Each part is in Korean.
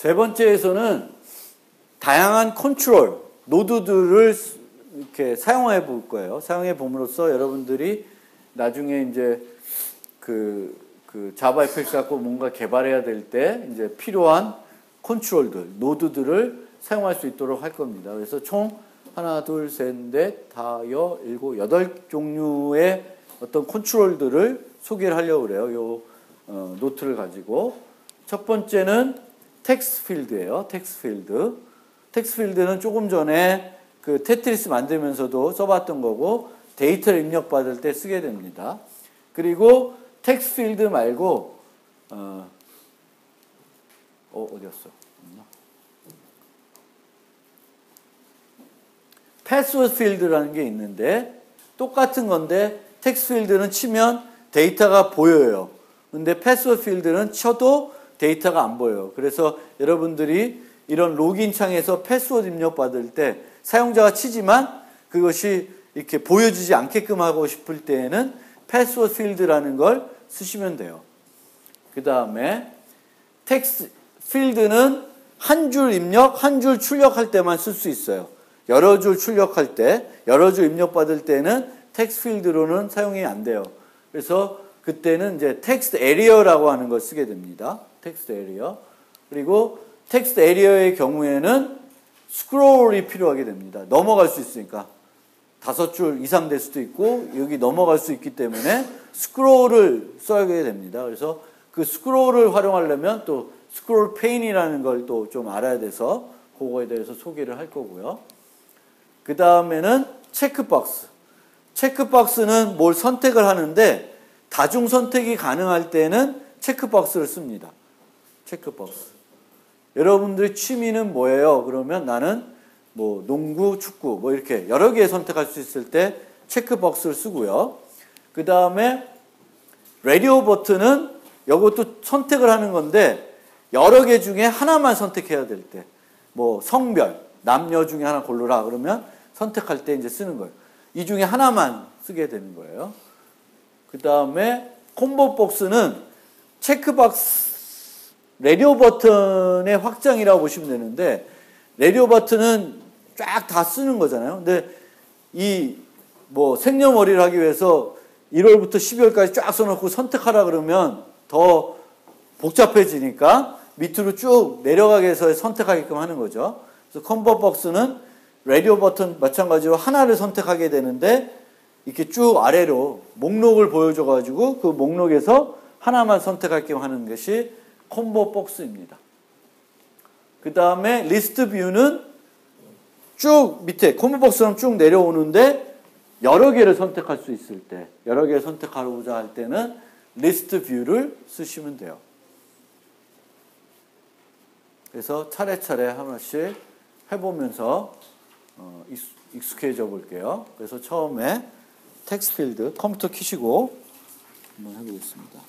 세 번째에서는 다양한 컨트롤, 노드들을 이렇게 사용해 볼 거예요. 사용해 봄으로써 여러분들이 나중에 이제 그 자바 FX 갖고 뭔가 개발해야 될 때 이제 필요한 컨트롤들, 노드들을 사용할 수 있도록 할 겁니다. 그래서 총 하나, 둘, 셋, 넷, 다섯, 일곱, 여덟 종류의 어떤 컨트롤들을 소개를 하려고 그래요. 요 노트를 가지고. 첫 번째는 텍스트 필드예요. 텍스트 필드. 텍스트 필드는 조금 전에 그 테트리스 만들면서도 써봤던 거고 데이터를 입력받을 때 쓰게 됩니다. 그리고 텍스트 필드 말고 어디였어? 패스워드 필드라는 게 있는데 똑같은 건데 텍스트 필드는 치면 데이터가 보여요. 근데 패스워드 필드는 쳐도 데이터가 안 보여요. 그래서 여러분들이 이런 로그인 창에서 패스워드 입력받을 때 사용자가 치지만 그것이 이렇게 보여지지 않게끔 하고 싶을 때에는 패스워드 필드라는 걸 쓰시면 돼요. 그 다음에 텍스트 필드는 한 줄 입력, 한 줄 출력할 때만 쓸 수 있어요. 여러 줄 출력할 때, 여러 줄 입력받을 때는 텍스트 필드로는 사용이 안 돼요. 그래서 그때는 이제 텍스트 에리어라고 하는 걸 쓰게 됩니다. 텍스트 에리어. 그리고 텍스트 에리어의 경우에는 스크롤이 필요하게 됩니다. 넘어갈 수 있으니까. 5줄 이상 될 수도 있고 여기 넘어갈 수 있기 때문에 스크롤을 써야게 됩니다. 그래서 그 스크롤을 활용하려면 또 스크롤 페인이라는 걸 또 좀 알아야 돼서 그거에 대해서 소개를 할 거고요. 그 다음에는 체크박스. 체크박스는 뭘 선택을 하는데 다중 선택이 가능할 때는 체크박스를 씁니다. 체크박스. 여러분들의 취미는 뭐예요? 그러면 나는 뭐 농구, 축구 뭐 이렇게 여러 개 선택할 수 있을 때 체크박스를 쓰고요. 그 다음에 라디오 버튼은 이것도 선택을 하는 건데 여러 개 중에 하나만 선택해야 될 때 뭐 성별, 남녀 중에 하나 고르라 그러면 선택할 때 이제 쓰는 거예요. 이 중에 하나만 쓰게 되는 거예요. 그 다음에 콤보 박스는 체크박스 라디오 버튼의 확장이라고 보시면 되는데 라디오 버튼은 쫙 다 쓰는 거잖아요. 근데 이 뭐 생년월일을 하기 위해서 1월부터 12월까지 쫙 써놓고 선택하라 그러면 더 복잡해지니까 밑으로 쭉 내려가게 해서 선택하게끔 하는 거죠. 그래서 콤보 박스는 라디오 버튼 마찬가지로 하나를 선택하게 되는데 이렇게 쭉 아래로 목록을 보여줘가지고 그 목록에서 하나만 선택하게끔 하는 것이 콤보 박스입니다. 그 다음에 리스트 뷰는 쭉 밑에 콤보 박스처럼 쭉 내려오는데 여러 개를 선택할 수 있을 때, 여러 개를 선택하고자 할 때는 리스트 뷰를 쓰시면 돼요. 그래서 차례차례 하나씩 해보면서 익숙해져 볼게요. 그래서 처음에 텍스트 필드 컴퓨터 켜시고 한번 해보겠습니다.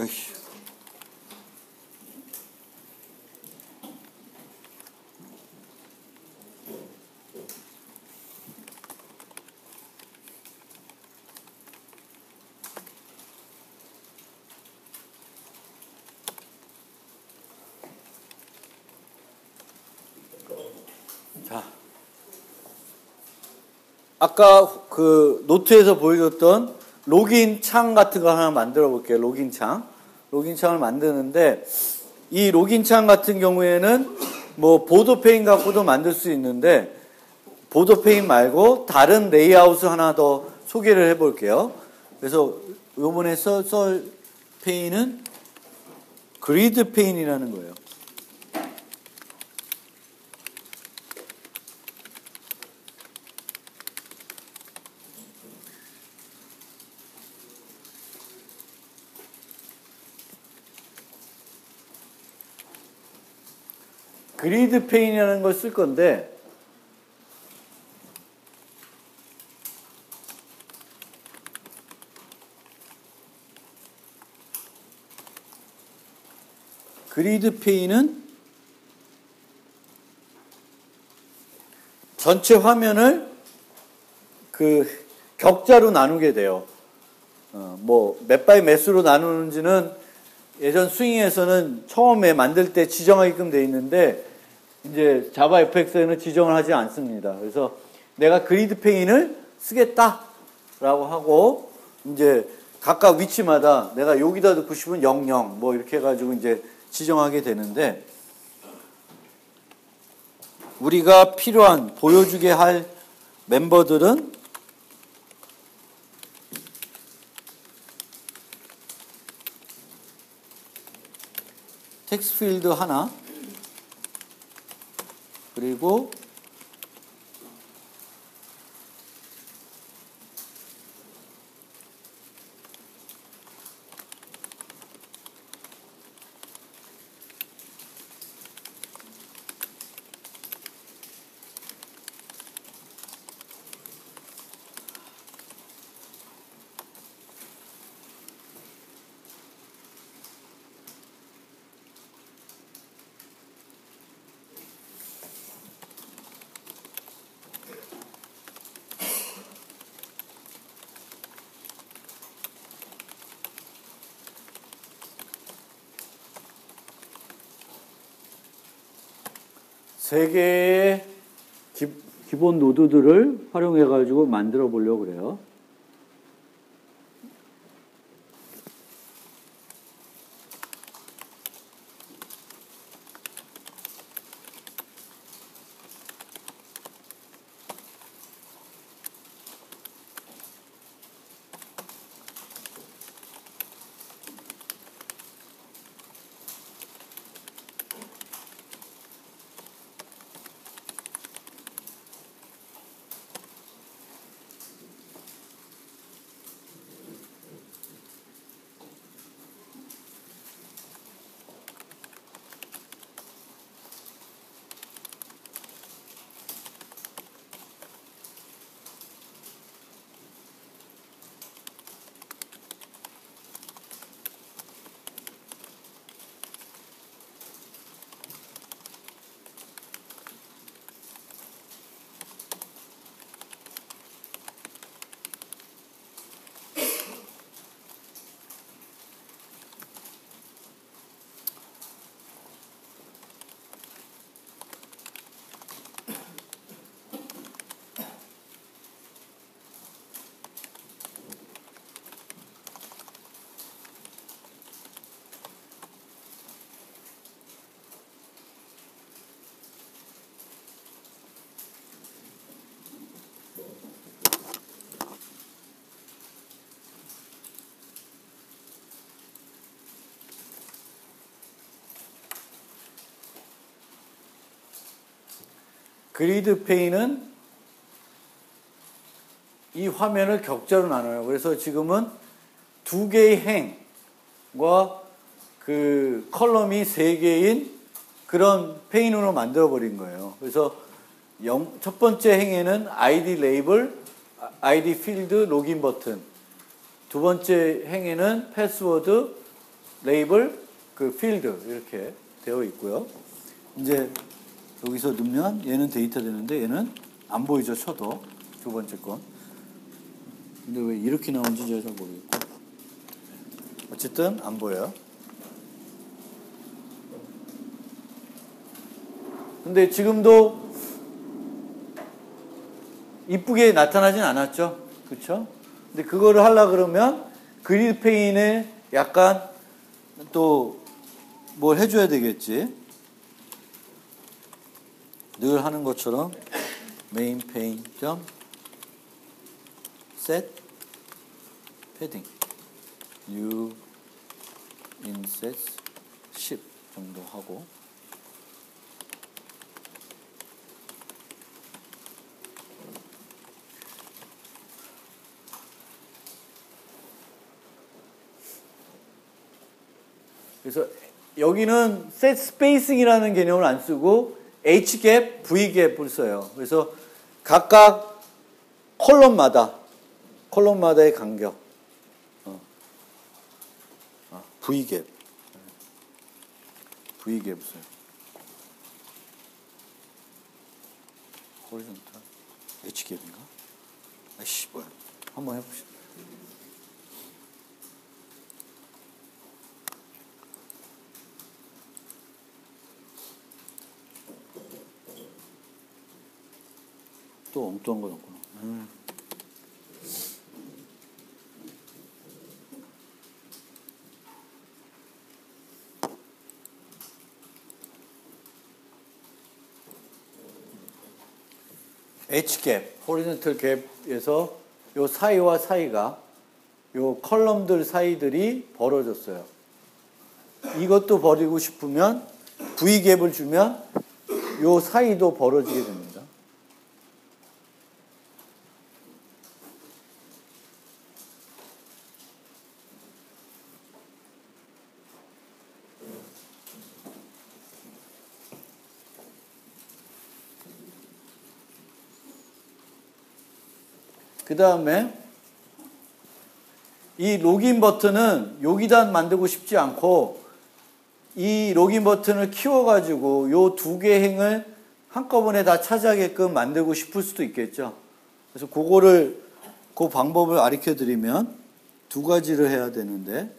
으이씨. 아까 그 노트에서 보여줬던 로긴 창 같은 거 하나 만들어 볼게요. 로긴 창. 로긴 창을 만드는데 이 로긴 창 같은 경우에는 뭐 보드 페인 갖고도 만들 수 있는데 보드 페인 말고 다른 레이아웃을 하나 더 소개를 해 볼게요. 그래서 요번에 썰 페인은 그리드 페인이라는 거예요. 그리드 페인이라는 걸 쓸 건데 그리드 페인은 전체 화면을 그 격자로 나누게 돼요. 뭐 몇 바이 몇으로 나누는지는 예전 스윙에서는 처음에 만들 때 지정하게끔 돼 있는데 이제 자바 FX에는 지정을 하지 않습니다. 그래서 내가 그리드 페인을 쓰겠다라고 하고 이제 각각 위치마다 내가 여기다 넣고 싶으면 00 뭐 이렇게 해가지고 이제 지정하게 되는데 우리가 필요한 보여주게 할 멤버들은 텍스트 필드 하나 그리고 세 개의 기본 노드들을 활용해 가지고 만들어 보려고 그래요. 그리드 페인은 이 화면을 격자로 나눠요. 그래서 지금은 두 개의 행과 그 컬럼이 세 개인 그런 페인으로 만들어 버린 거예요. 그래서 첫 번째 행에는 ID 레이블, ID 필드, 로긴 버튼. 두 번째 행에는 패스워드, 레이블, 그 필드 이렇게 되어 있고요. 이제 여기서 넣으면 얘는 데이터 되는데 얘는 안 보이죠, 쳐도. 두 번째 건. 근데 왜 이렇게 나오는지 잘 모르겠고. 어쨌든 안 보여요. 근데 지금도 이쁘게 나타나진 않았죠. 그렇죠? 근데 그거를 하려 그러면 그리드 페인에 약간 또 뭘 해줘야 되겠지. 늘 하는 것처럼 메인 페인 점 set 패딩 new inset 10 정도 하고 그래서 여기는 set spacing이라는 개념을 안 쓰고 H 갭, V 갭을 써요. 그래서 각각 컬럼마다의 간격 V 갭 을 써요. 호리존탈 H 갭인가? 아이씨 뭐야? 한번 해봅시다. 또 엉뚱한 거 넣구나. H갭, 호리존털 갭에서 요 사이와 사이가 요 컬럼들 사이들이 벌어졌어요. 이것도 버리고 싶으면 V갭을 주면 요 사이도 벌어지게 됩니다. 그 다음에 이 로그인 버튼은 여기다 만들고 싶지 않고 이 로그인 버튼을 키워가지고 요 두 개 행을 한꺼번에 다 차지하게끔 만들고 싶을 수도 있겠죠. 그래서 그 방법을 가르쳐 드리면 두 가지를 해야 되는데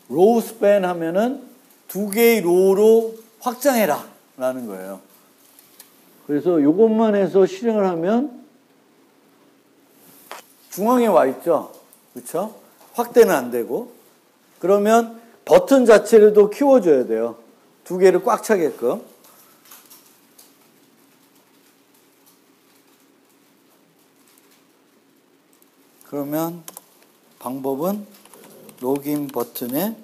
로우 스팬 하면은 두 개의 로우로 확장해라 라는 거예요. 그래서 이것만 해서 실행을 하면 중앙에 와 있죠. 그렇죠? 확대는 안 되고. 그러면 버튼 자체를 또 키워줘야 돼요. 두 개를 꽉 차게끔. 그러면 방법은 로그인 버튼에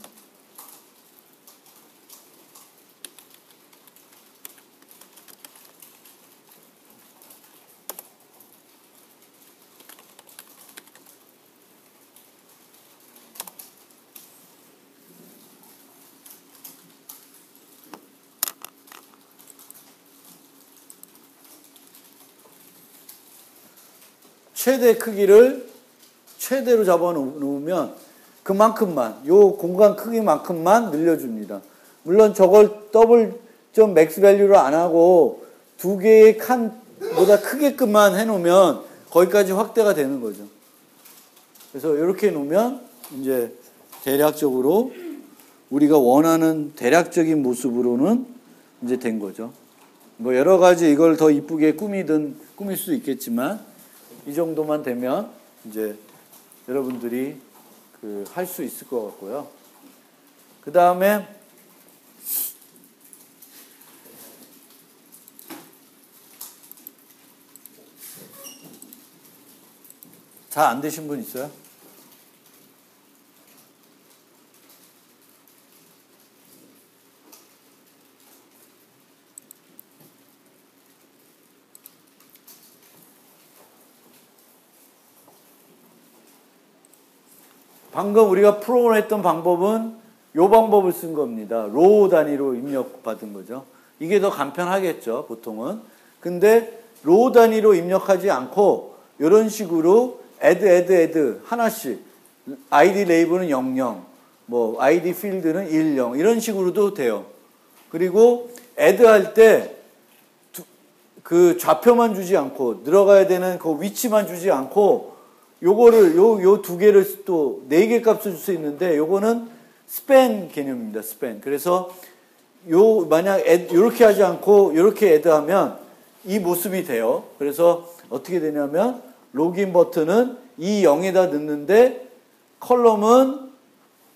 최대 크기를 최대로 잡아 놓으면 그만큼만, 요 공간 크기만큼만 늘려줍니다. 물론 저걸 더블 점 맥스 밸류로 안 하고 두 개의 칸보다 크게끔만 해놓으면 거기까지 확대가 되는 거죠. 그래서 이렇게 놓으면 이제 대략적으로 우리가 원하는 대략적인 모습으로는 이제 된 거죠. 뭐 여러 가지 이걸 더 이쁘게 꾸밀 수 있겠지만 이 정도만 되면 이제 여러분들이 할 수 있을 것 같고요. 그 다음에 잘 안 되신 분 있어요? 방금 우리가 프로그램했던 방법은 이 방법을 쓴 겁니다. 로우 단위로 입력받은 거죠. 이게 더 간편하겠죠, 보통은. 근데 로우 단위로 입력하지 않고 이런 식으로 add 하나씩 id 레이블은 00, 뭐 id 필드는 10 이런 식으로도 돼요. 그리고 add 할 때 그 좌표만 주지 않고 들어가야 되는 그 위치만 주지 않고 요거를 요 두 개를 또 4개 값을 줄 수 있는데 요거는 스팬 개념입니다. 스팬. 그래서 요 만약 요렇게 하지 않고 요렇게 add하면 이 모습이 돼요. 그래서 어떻게 되냐면 로그인 버튼은 이 0에다 넣는데 컬럼은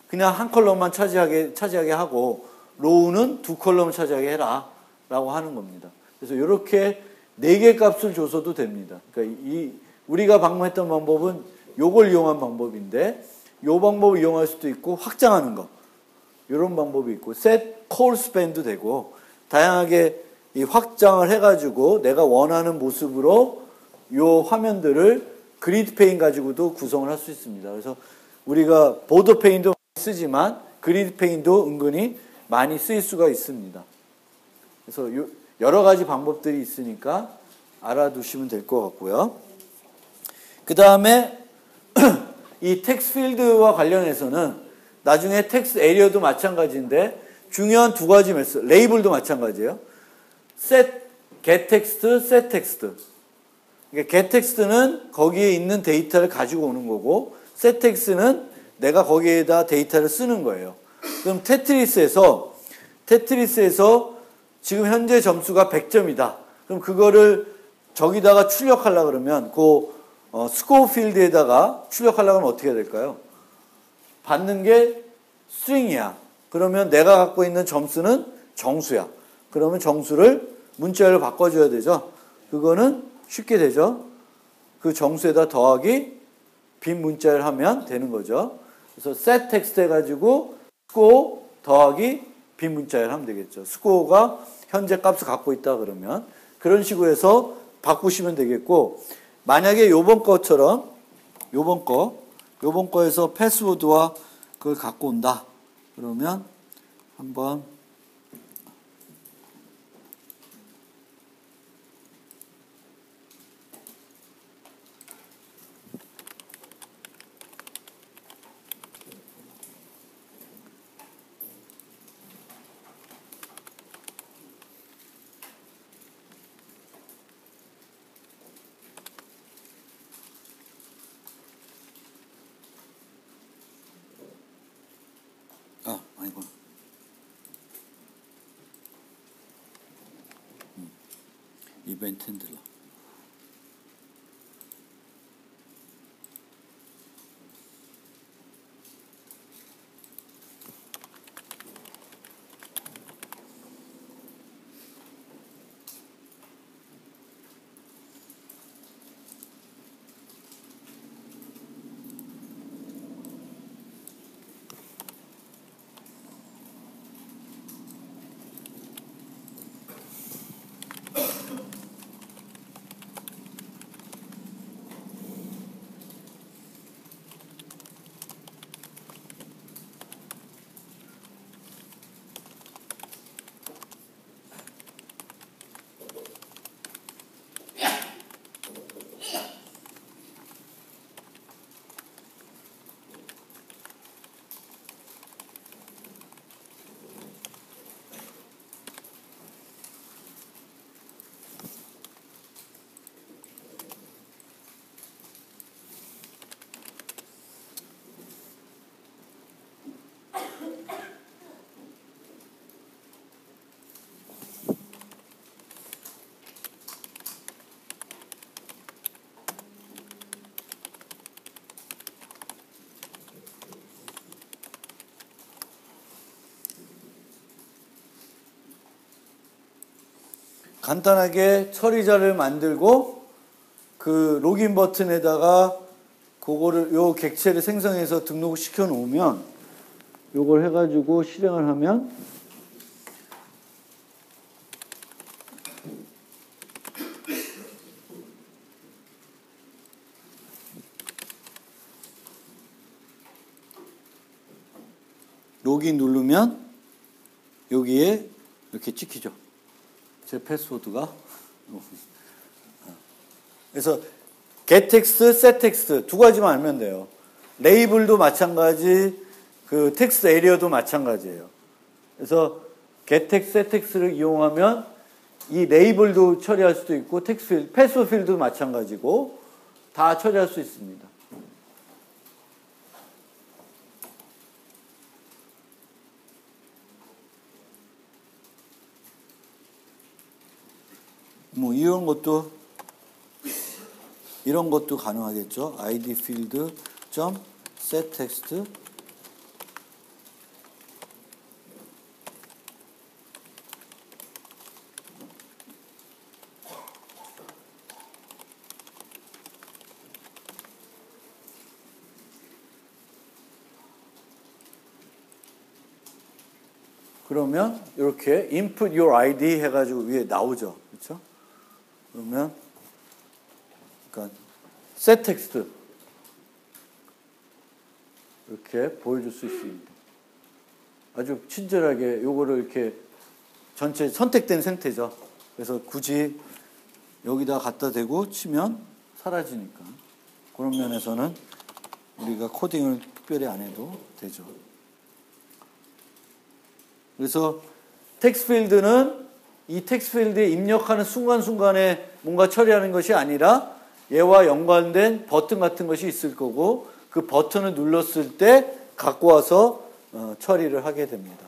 그냥 한 컬럼만 차지하게 하고 로우는 2컬럼을 차지하게 해라 라고 하는 겁니다. 그래서 이렇게 4개 값을 줘서도 됩니다. 그러니까 우리가 방문했던 방법은 요걸 이용한 방법인데 요 방법을 이용할 수도 있고 확장하는 거 이런 방법이 있고 set call span도 되고 다양하게 이 확장을 해가지고 내가 원하는 모습으로 요 화면들을 그리드 페인 가지고도 구성을 할 수 있습니다. 그래서 우리가 보더 페인도 쓰지만 그리드 페인도 은근히 많이 쓰일 수가 있습니다. 그래서 여러 가지 방법들이 있으니까 알아두시면 될 것 같고요. 그 다음에 이 텍스트 필드와 관련해서는 나중에 텍스트 에리어도 마찬가지인데 중요한 두 가지 메시지, 레이블도 마찬가지예요. get text, set text. 그러니까 get text는 거기에 있는 데이터를 가지고 오는 거고 set text는 내가 거기에다 데이터를 쓰는 거예요. 그럼 테트리스에서 지금 현재 점수가 100점이다. 그럼 그거를 저기다가 출력하려고 그러면 그 스코어 필드에다가 출력하려고 하면 어떻게 해야 될까요? 받는 게 스트링이야. 그러면 내가 갖고 있는 점수는 정수야. 그러면 정수를 문자열로 바꿔줘야 되죠. 그거는 쉽게 되죠. 그 정수에다 더하기 빈 문자열 하면 되는 거죠. 그래서 set text 해가지고 스코어 더하기 빈 문자열 하면 되겠죠. 스코어가 현재 값을 갖고 있다 그러면 그런 식으로 해서 바꾸시면 되겠고 만약에 요번 거에서 패스워드와 그걸 갖고 온다. 그러면 한번 아이고. 이벤트 핸들러. 간단하게 처리자를 만들고 그 로그인 버튼에다가 그거를 요 객체를 생성해서 등록을 시켜 놓으면 요걸 해가지고 실행을 하면 로그인 누르면 여기에 이렇게 찍히죠. 제 패스워드가. 그래서 getText, setText 두 가지만 알면 돼요. 레이블도 마찬가지, 그 텍스트 에리어도 마찬가지예요. 그래서 getText, setText를 이용하면 이 레이블도 처리할 수도 있고 텍스트 필드, 패스워드 필드도 마찬가지고 다 처리할 수 있습니다. 뭐 이런 것도 가능하겠죠. id field set text 그러면 이렇게 input your id 해가지고 위에 나오죠. 그렇죠? 그러면 그러니까 set text 이렇게 보여줄 수 있습니다. 아주 친절하게 요거를 이렇게 전체 선택된 상태죠. 그래서 굳이 여기다 갖다 대고 치면 사라지니까 그런 면에서는 우리가 코딩을 특별히 안 해도 되죠. 그래서 텍스트 필드는 이 텍스트 필드에 입력하는 순간순간에 뭔가 처리하는 것이 아니라 얘와 연관된 버튼 같은 것이 있을 거고 그 버튼을 눌렀을 때 갖고 와서 처리를 하게 됩니다.